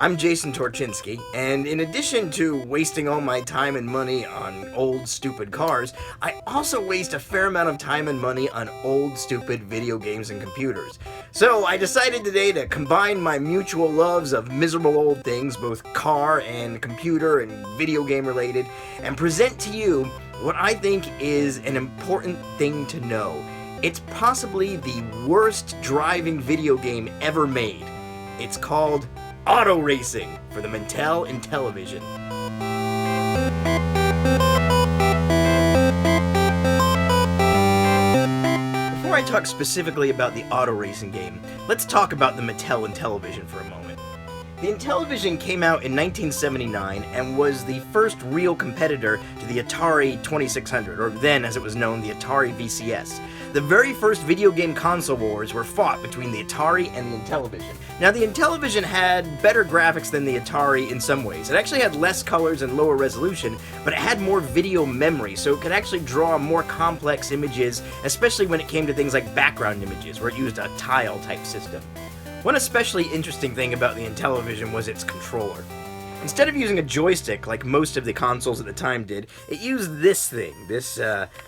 I'm Jason Torchinsky, and in addition to wasting all my time and money on old, stupid cars, I also waste a fair amount of time and money on old, stupid video games and computers. So I decided today to combine my mutual loves of miserable old things, both car and computer and video game related, and present to you what I think is an important thing to know. It's possibly the worst driving video game ever made. It's called Auto Racing for the Mattel Intellivision. Before I talk specifically about the Auto Racing game, let's talk about the Mattel Intellivision for a moment. The Intellivision came out in 1979 and was the first real competitor to the Atari 2600, or then, as it was known, the Atari VCS. The very first video game console wars were fought between the Atari and the Intellivision. Now, the Intellivision had better graphics than the Atari in some ways. It actually had less colors and lower resolution, but it had more video memory, so it could actually draw more complex images, especially when it came to things like background images, where it used a tile-type system. One especially interesting thing about the Intellivision was its controller. Instead of using a joystick like most of the consoles at the time did, it used this thing, this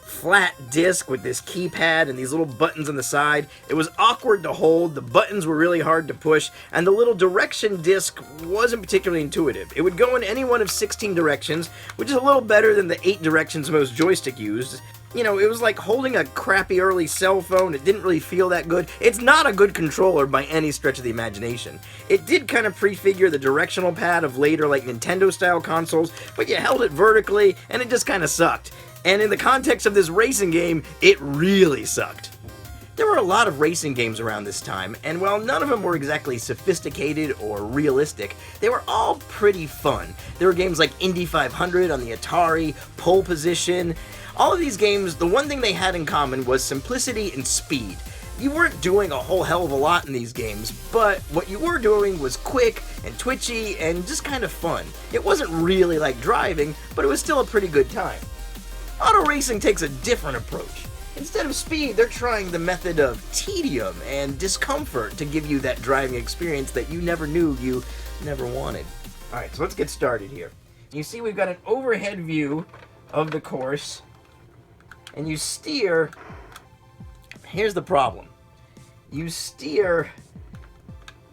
flat disc with this keypad and these little buttons on the side. It was awkward to hold, the buttons were really hard to push, and the little direction disc wasn't particularly intuitive. It would go in any one of 16 directions, which is a little better than the 8 directions most joystick used. You know, it was like holding a crappy early cell phone. It didn't really feel that good. It's not a good controller by any stretch of the imagination. It did kind of prefigure the directional pad of later, like, Nintendo-style consoles, but you held it vertically, and it just kind of sucked. And in the context of this racing game, it really sucked. There were a lot of racing games around this time, and while none of them were exactly sophisticated or realistic, they were all pretty fun. There were games like Indy 500 on the Atari, Pole Position. All of these games, the one thing they had in common was simplicity and speed. You weren't doing a whole hell of a lot in these games, but what you were doing was quick and twitchy and just kind of fun. It wasn't really like driving, but it was still a pretty good time. Auto racing takes a different approach. Instead of speed, they're trying the method of tedium and discomfort to give you that driving experience that you never knew you never wanted. Alright, so let's get started here. You see we've got an overhead view of the course, and you steer. Here's the problem. You steer.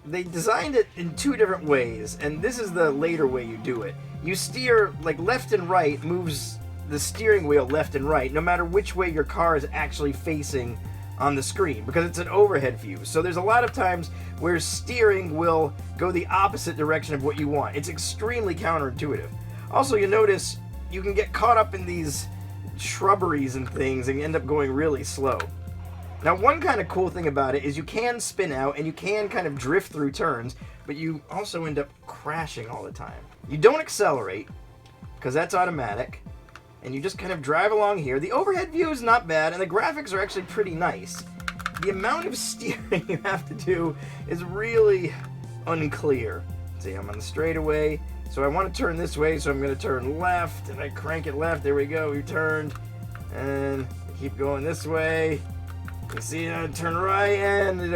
They designed it in 2 different ways, and this is the later way you do it. You steer, like, left and right moves the steering wheel left and right, no matter which way your car is actually facing on the screen, because it's an overhead view. So there's a lot of times where steering will go the opposite direction of what you want. It's extremely counterintuitive. Also, you notice you can get caught up in these shrubberies and things and end up going really slow. Now, one kind of cool thing about it is you can spin out and you can kind of drift through turns, but you also end up crashing all the time. You don't accelerate, because that's automatic, and you just kind of drive along here. The overhead view is not bad, and the graphics are actually pretty nice. The amount of steering you have to do is really unclear. See, I'm on the straightaway, so I want to turn this way, so I'm going to turn left, and I crank it left. There we go, we turned, and keep going this way. You see, I turn right, and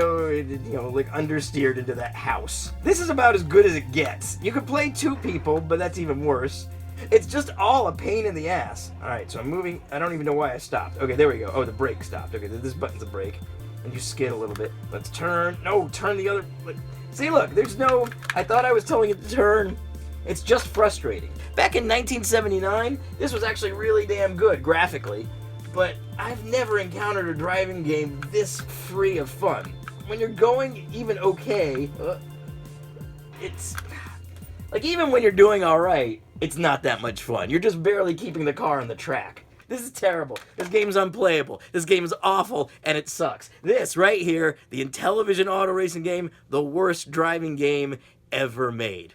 like understeered into that house. This is about as good as it gets. You could play 2 people, but that's even worse. It's just all a pain in the ass. Alright, so I'm moving. I don't even know why I stopped. Okay, there we go. Oh, the brake stopped. Okay, this button's a brake. And you skid a little bit. Let's turn. No, turn the other. See, look, there's no. I thought I was telling it to turn. It's just frustrating. Back in 1979, this was actually really damn good graphically, but I've never encountered a driving game this free of fun. When you're going even okay, it's like even when you're doing alright, it's not that much fun. You're just barely keeping the car on the track. This is terrible. This game's unplayable. This game is awful, and it sucks. This right here, the Intellivision auto racing game, the worst driving game ever made.